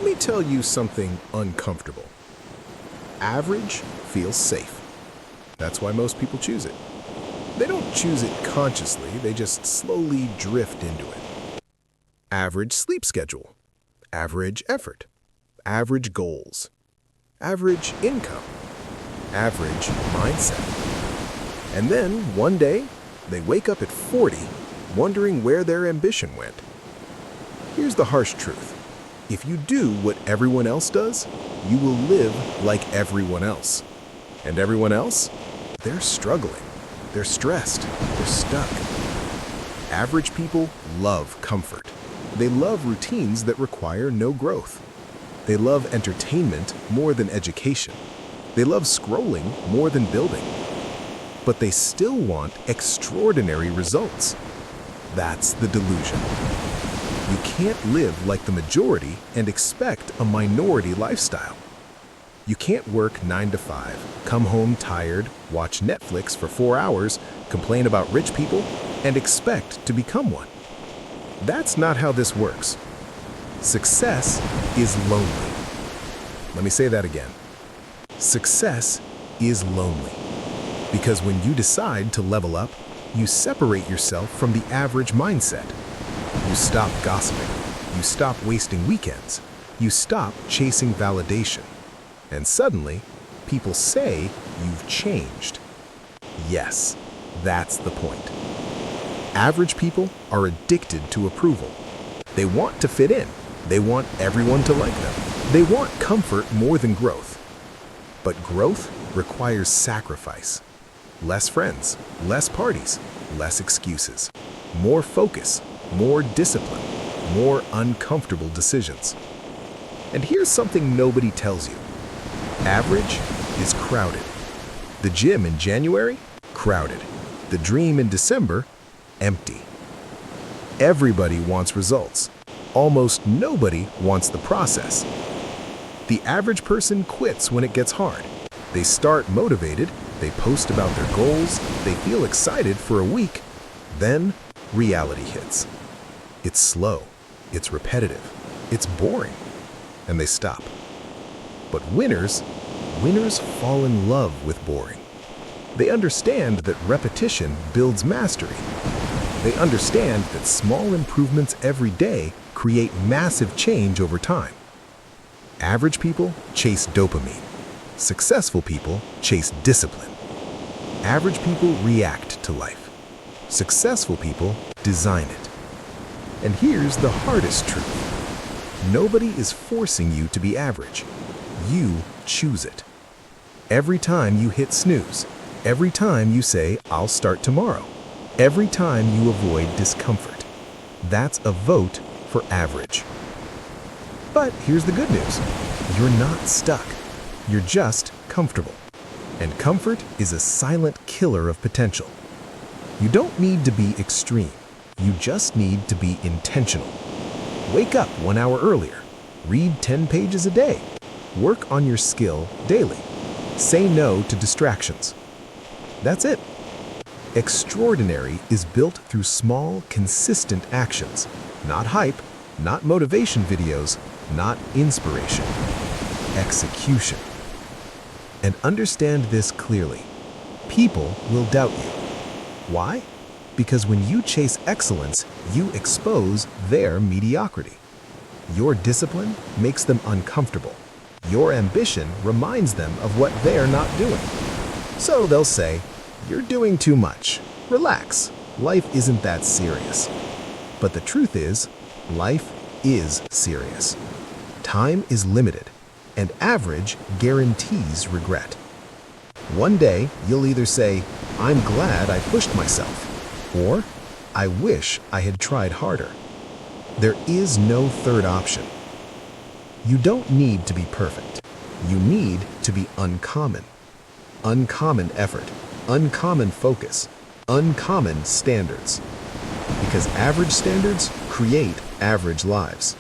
me tell you something uncomfortable. Average feels safe. That's why most people choose it. They don't choose it consciously, they just slowly drift into it. Average sleep schedule, average effort, average goals, average income, average mindset. And then, one day, they wake up at 40, wondering where their ambition went. Here's the harsh truth. If you do what everyone else does, you will live like everyone else. And everyone else? They're struggling. They're stressed. They're stuck. Average people love comfort. They love routines that require no growth. They love entertainment more than education. They love scrolling more than building. But they still want extraordinary results. That's the delusion. You can't live like the majority and expect a minority lifestyle. You can't work 9 to 5, come home tired, watch Netflix for 4 hours, complain about rich people, and expect to become one. That's not how this works. Success is lonely. Let me say that again. Success is lonely. Because when you decide to level up, you separate yourself from the average mindset. You stop gossiping. You stop wasting weekends. You stop chasing validation. And suddenly, people say you've changed. Yes, that's the point. Average people are addicted to approval. They want to fit in. They want everyone to like them. They want comfort more than growth. But growth requires sacrifice. Less friends, less parties, less excuses, more focus, more discipline, more uncomfortable decisions. And here's something nobody tells you. Average is crowded. The gym in January, crowded. The dream in December, empty. Everybody wants results. Almost nobody wants the process. The average person quits when it gets hard. They start motivated, they post about their goals, they feel excited for a week, then reality hits. It's slow, it's repetitive, it's boring, and they stop. But winners fall in love with boring. They understand that repetition builds mastery. They understand that small improvements every day create massive change over time. Average people chase dopamine. Successful people chase discipline. Average people react to life. Successful people design it. And here's the hardest truth. Nobody is forcing you to be average. You choose it. Every time you hit snooze, every time you say, "I'll start tomorrow," every time you avoid discomfort, that's a vote for average. But here's the good news. You're not stuck. You're just comfortable. And comfort is a silent killer of potential. You don't need to be extreme. You just need to be intentional. Wake up 1 hour earlier. Read 10 pages a day. Work on your skill daily. Say no to distractions. That's it. Extraordinary is built through small, consistent actions. Not hype, not motivation videos, not inspiration. Execution. And understand this clearly. People will doubt you. Why? Because when you chase excellence, you expose their mediocrity. Your discipline makes them uncomfortable. Your ambition reminds them of what they're not doing. So they'll say, "You're doing too much. Relax. Life isn't that serious." But the truth is, life is serious. Time is limited, and average guarantees regret. One day, you'll either say, "I'm glad I pushed myself," or "I wish I had tried harder." There is no third option. You don't need to be perfect. You need to be uncommon. Uncommon effort, uncommon focus, uncommon standards. Because average standards create average lives.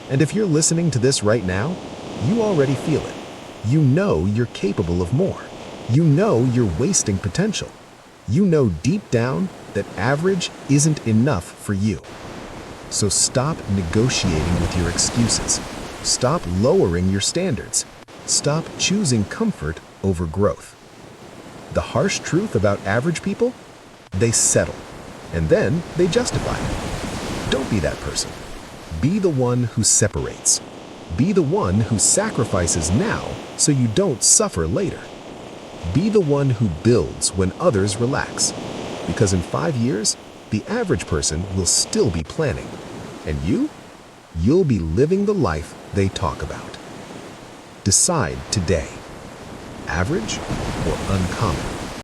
And if you're listening to this right now, you already feel it. You know you're capable of more. You know you're wasting potential. You know deep down that average isn't enough for you. So stop negotiating with your excuses. Stop lowering your standards. Stop choosing comfort over growth. The harsh truth about average people? They settle, and then they justify it. Don't be that person. Be the one who separates. Be the one who sacrifices now so you don't suffer later. Be the one who builds when others relax. Because in 5 years, the average person will still be planning. And you'll be living the life they talk about. Decide today. Average or uncommon?